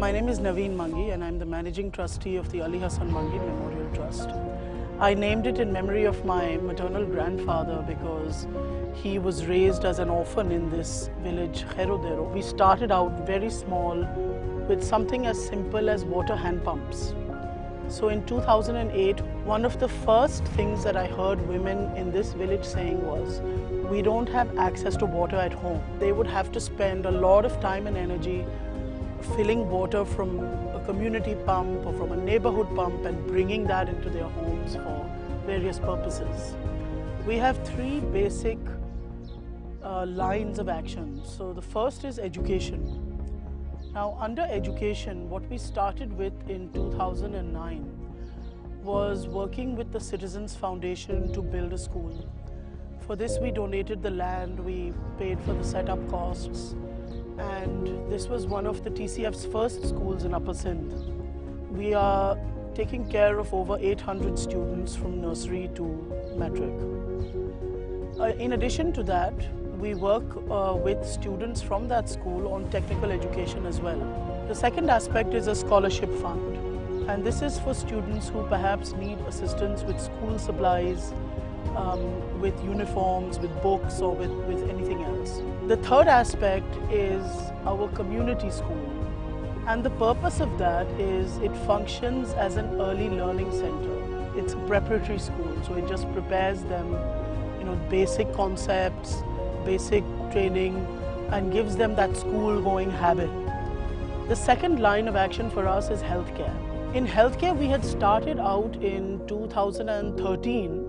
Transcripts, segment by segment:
My name is Mangi and I'm the Managing Trustee of the Ali Hassan Mangi Memorial Trust. I named it in memory of my maternal grandfather because he was raised as an orphan in this village, Herodero. We started out very small with something as simple as water hand pumps. So in 2008, one of the first things that I heard women in this village saying was, we don't have access to water at home. They would have to spend a lot of time and energy filling water from a community pump or from a neighborhood pump and bringing that into their homes for various purposes. We have three basic lines of action. So the first is education. Now, under education, what we started with in 2009 was working with the Citizens Foundation to build a school. For this, we donated the land, we paid for the setup costs, and this was one of the TCF's first schools in Upper Sindh. We are taking care of over 800 students from nursery to matric. In addition to that, we work with students from that school on technical education as well. The second aspect is a scholarship fund, and this is for students who perhaps need assistance with school supplies, with uniforms, with books, or with anything else. The third aspect is our community school, and the purpose of that is it functions as an early learning center. It's a preparatory school, so it just prepares them, basic concepts, basic training, and gives them that school-going habit. The second line of action for us is healthcare. In healthcare, we had started out in 2013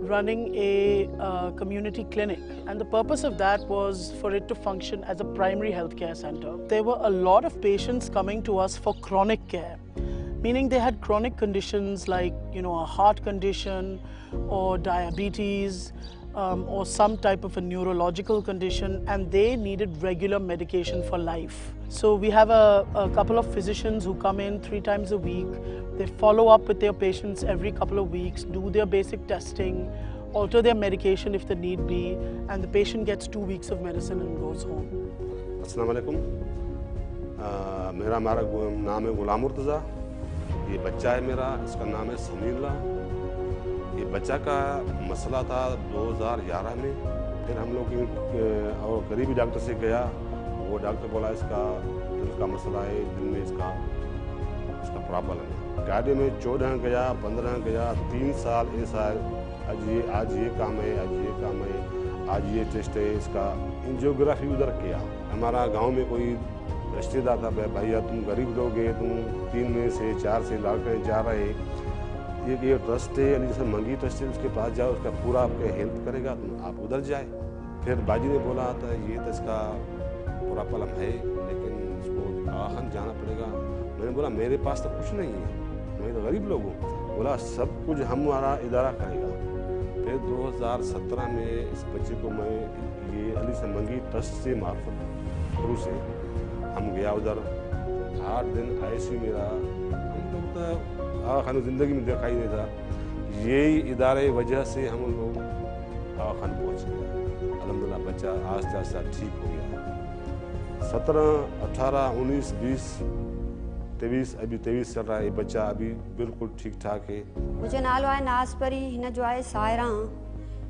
running a community clinic, and the purpose of that was for it to function as a primary healthcare center. There were a lot of patients coming to us for chronic care, meaning they had chronic conditions like a heart condition or diabetes, or some type of a neurological condition, and they needed regular medication for life. So we have a couple of physicians who come in 3 times a week. They follow up with their patients every couple of weeks, do their basic testing, alter their medication if the need be, and the patient gets 2 weeks of medicine and goes home. अस्सलाम वालेकुम, मेरा नाम है गुलाम मुर्तज़ा। ये बच्चा है मेरा, इसका नाम है समीला। ये बच्चा का मसला था 2011 में। फिर हम लोग और करीबी डॉक्टर से गया, वो डॉक्टर बोला इसका दिल का मसला है, दिल में इसका प्रॉब्लम है। गाड़ी में 14 गया, 15 गया, 3 साल ऐसा है, आज ये काम है, आज ये काम है, आज ये टेस्ट है। इसका एंजियोग्राफी उधर किया। हमारा गांव में कोई रिश्तेदार था, भैया तुम गरीब लोग हैं, तुम 3 में से 4 से लड़के जा रहे, ये ट्रस्ट है, अली हसन मंगी ट्रस्ट है, उसके पास जाओ, उसका पूरा आपके हेल्प करेगा, तुम आप उधर जाए। फिर बाजी ने बोला था ये तो इसका पूरा प्रॉब्लम है, लेकिन इसको आखिर जाना पड़ेगा। मैंने बोला मेरे पास तो कुछ नहीं है, मैं तो गरीब लोग हूँ। बोला सब कुछ हमारा इदारा करेगा। फिर 2017 में इस बच्चे को मैं ये अली हसन मंगी ट्रस्ट से मार्फत थ्रू से हम गया उधर। 8 दिन ICU में रहा। हम लोग तो आखिर ज़िंदगी में देखा ही नहीं था। यही इदारे वजह से हम लोग आखिर पहुँच गए। अल्हम्दुलिल्लाह बच्चा आस्ते आस्ते ठीक हो गया। 17, 18, 19, 20, 23, अभी 23 चल रहा है। ये बच्चा अभी बिल्कुल ठीक ठाक है। मुझे नालो आहे नासपरी, हिन जो आहे सायरा।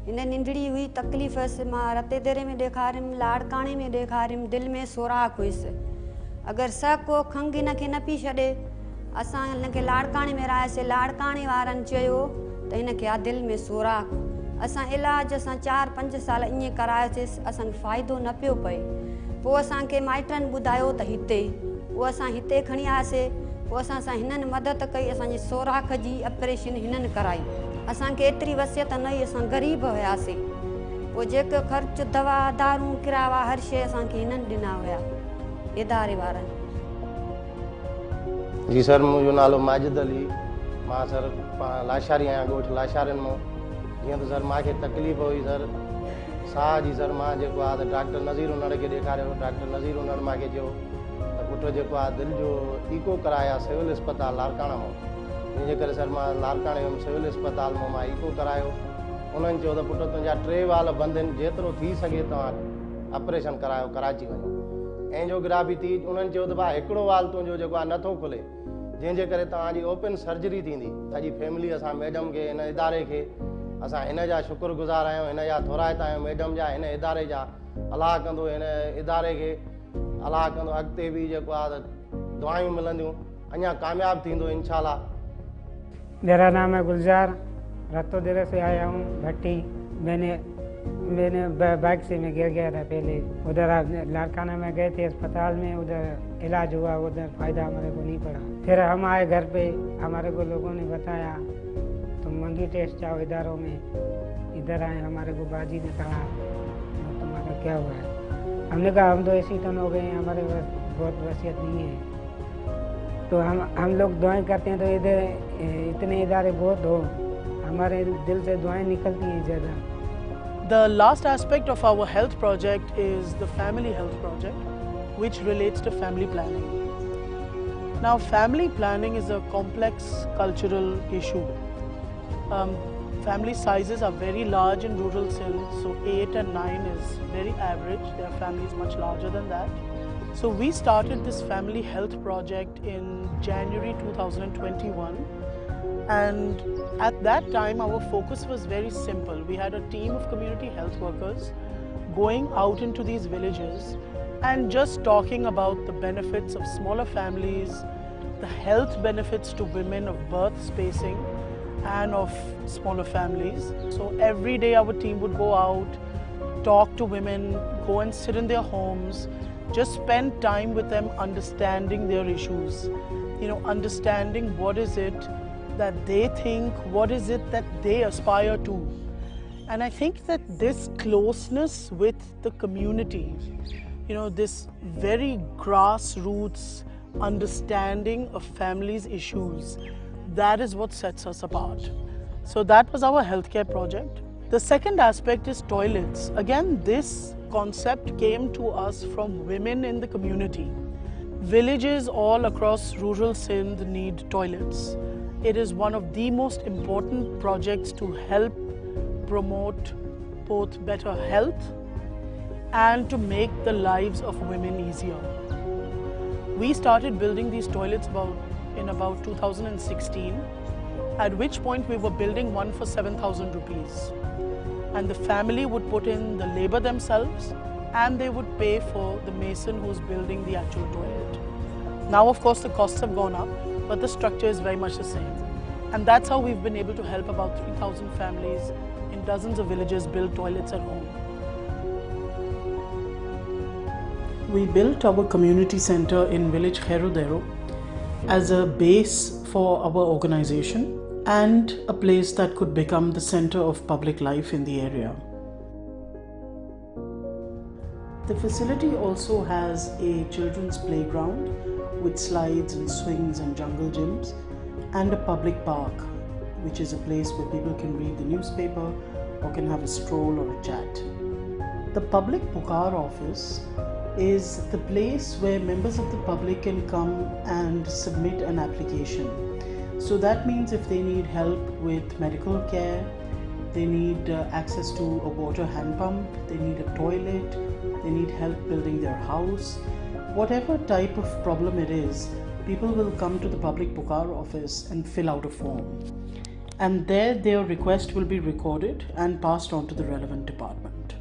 हिन निंढड़ी हुई तकलीफ़ से मां रते देरे में ॾेखारियमि, लाड़काणे में ॾेखारियमि, दिल में सोराख हुयसि। अगरि को खंघि हिनखे न पई छॾे, असां हिनखे लाड़काणे में रहासीं। लाड़काणे वारनि चयो त हिनखे आहे दिलि में सोराख। असां इलाज 4-5 साल ईअं करायोसीं, असांखे फ़ाइदो न पियो पए। पोइ असांखे माइटनि ॿुधायो त हिते, पोइ असां हिते खणी आयासीं। पोइ असां हिननि मदद कई, असांजे सोराख जी ऑपरेशन हिननि कराई। असांखे एतिरी वसियत न हुई, असां ग़रीब हुयासीं। पोइ जेको ख़र्चु दवा दारूं किरावा हर शइ असांखे हिननि ॾिना हुया, इदारे वारनि। जी सर, मुझो नालो माजिद अली। मां सर लाशारी आहियां, ॻोठ लाशारनि मां। जीअं त सर मूंखे तकलीफ़ हुई सर साह जी। सर मां जेको आहे त डॉक्टर नज़ीर उनड़ खे ॾेखारियो। डॉक्टर नज़ीर उनड़ मूंखे चयो त पुटु जेको आहे दिलि जो ईको कराया सिविल अस्पताल लाड़काणा मां। जंहिंजे करे सर मां लाड़काणे वियुमि, सिविल अस्पताल मां ईको करायो। उन्हनि चयो त पुटु तुंहिंजा 3 वाल बंदि आहिनि, जेतिरो थी सघे तव्हां ऑपरेशन करायो, कराची वञो। एंजियोग्राफी थी उन्हनि चयो त भाउ हिकिड़ो वाल तुंहिंजो जेको आहे नथो खुले जंहिंजे करे तव्हांजी ओपन सर्जरी थींदी। सॼी फैमिली असां मैडम खे हिन इदारे खे असां हिन जा शुक्रगुज़ार आहियूं, हिन जा थोराइता आहियूं मैडम जा, हिन इदारे जा। अलाह कंदो हिन इदारे खे, अलाह कंदो अॻिते बि जेको आहे दुआयूं मिलंदियूं, अञा कामयाबु थींदो इंशाल्लाह। मेरा नाम है गुलजार, रत्तोदेरे से आया हूँ भट्टी। मैंने बाइक से मैं गिर गया था पहले, उधर लाड़काना में गए थे अस्पताल में, उधर इलाज हुआ, उधर फ़ायदा हमारे को नहीं पड़ा। फिर हम आए घर पे, हमारे को लोगों ने बताया तुम मंगी टेस्ट जाओ इदारों में। इधर आए, हमारे को बाजी ने कहा तुम्हारा क्या हुआ है। हमने कहा हम तो ऐसे ही टन हो गए हैं, हमारे पास बहुत वसीयत नहीं है। तो हम लोग दुआएं करते हैं तो इधर इतने इदारे बहुत हो, हमारे दिल से दुआएं निकलती हैं ज़्यादा। The last aspect of our health project is the family health project, which relates to family planning. Now, family planning is a complex cultural issue. Family sizes are very large in rural Sindh, so 8 and 9 is very average. There are families much larger than that. So we started this family health project in January 2021. And at that time, our focus was very simple. We had a team of community health workers going out into these villages and just talking about the benefits of smaller families, the health benefits to women of birth spacing and of smaller families. So every day our team would go out, talk to women, go and sit in their homes, just spend time with them understanding their issues, understanding what is it that they think, what is it that they aspire to. And I think that this closeness with the community, this very grassroots understanding of families' issues, that is what sets us apart. So that was our healthcare project. The second aspect is toilets. Again, this concept came to us from women in the community. Villages all across rural Sindh need toilets. It is one of the most important projects to help promote both better health and to make the lives of women easier. We started building these toilets in about 2016, at which point we were building one for 7,000 rupees. And the family would put in the labor themselves and they would pay for the mason who's building the actual toilet. Now, of course, the costs have gone up, but the structure is very much the same. And that's how we've been able to help about 3,000 families in dozens of villages build toilets at home. We built our community center in village Khairudero as a base for our organization and a place that could become the center of public life in the area. The facility also has a children's playground with slides and swings and jungle gyms, and a public park, which is a place where people can read the newspaper or can have a stroll or a chat. The public Pukar office is the place where members of the public can come and submit an application. So that means if they need help with medical care, they need access to a water hand pump, they need a toilet, they need help building their house, whatever type of problem it is, people will come to the public Pukar office and fill out a form. And there their request will be recorded and passed on to the relevant department.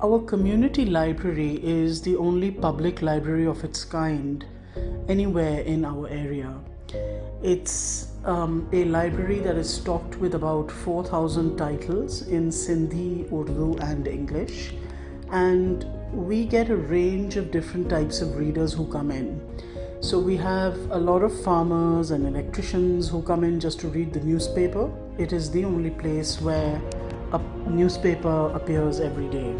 Our community library is the only public library of its kind anywhere in our area. It's a library that is stocked with about 4,000 titles in Sindhi, Urdu and English, and we get a range of different types of readers who come in. So we have a lot of farmers and electricians who come in just to read the newspaper. It is the only place where a newspaper appears every day.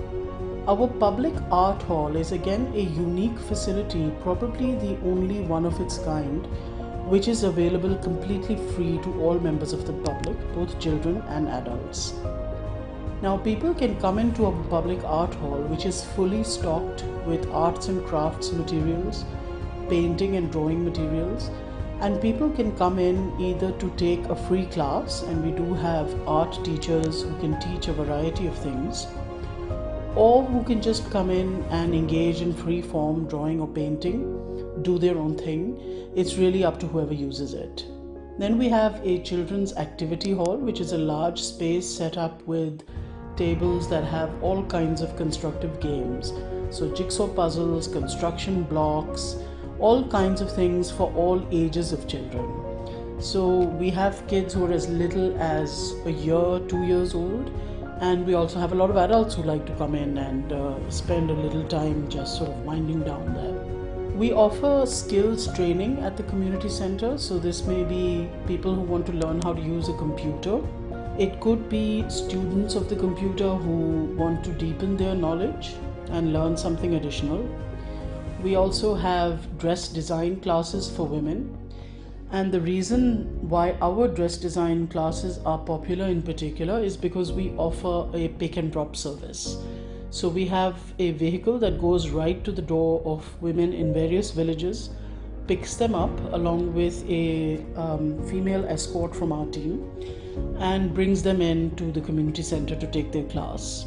Our public art hall is again a unique facility, probably the only one of its kind, which is available completely free to all members of the public, both children and adults. Now people can come into a public art hall which is fully stocked with arts and crafts materials, painting and drawing materials, and people can come in either to take a free class, and we do have art teachers who can teach a variety of things, or who can just come in and engage in free form drawing or painting, do their own thing. It's really up to whoever uses it. Then we have a children's activity hall, which is a large space set up with tables that have all kinds of constructive games. So jigsaw puzzles, construction blocks, all kinds of things for all ages of children. So we have kids who are as little as a year, 2 years old, and we also have a lot of adults who like to come in and spend a little time just sort of winding down there. We offer skills training at the community center, so this may be people who want to learn how to use a computer. It could be students of the computer who want to deepen their knowledge and learn something additional. We also have dress design classes for women. And the reason why our dress design classes are popular in particular is because we offer a pick and drop service. So we have a vehicle that goes right to the door of women in various villages, picks them up along with a female escort from our team, and brings them in to the community center to take their class.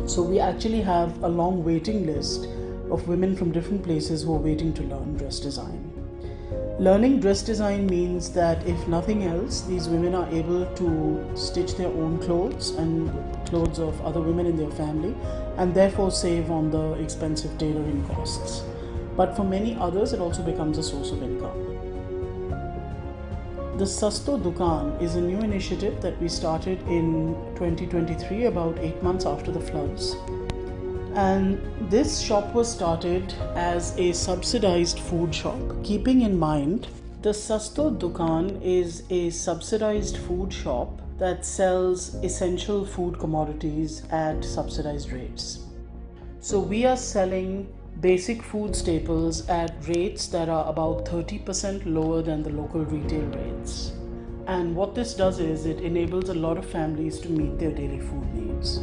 So we actually have a long waiting list of women from different places who are waiting to learn dress design. Learning dress design means that if nothing else, these women are able to stitch their own clothes and clothes of other women in their family, and therefore save on the expensive tailoring costs. But for many others, it also becomes a source of income. The Sasto Dukan is a new initiative that we started in 2023, about 8 months after the floods. And this shop was started as a subsidized food shop. Keeping in mind, the Sasto Dukan is a subsidized food shop that sells essential food commodities at subsidized rates. So we are selling basic food staples at rates that are about 30% lower than the local retail rates. And what this does is it enables a lot of families to meet their daily food needs.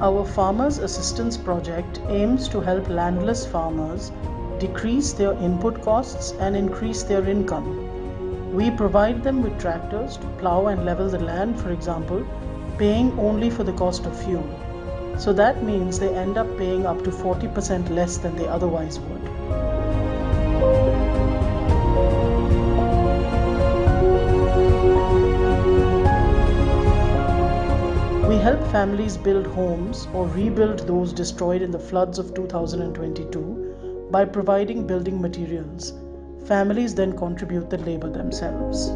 Our Farmers Assistance Project aims to help landless farmers decrease their input costs and increase their income. We provide them with tractors to plow and level the land, for example, paying only for the cost of fuel. So that means they end up paying up to 40% less than they otherwise would. We help families build homes or rebuild those destroyed in the floods of 2022 by providing building materials. Families then contribute the labor themselves.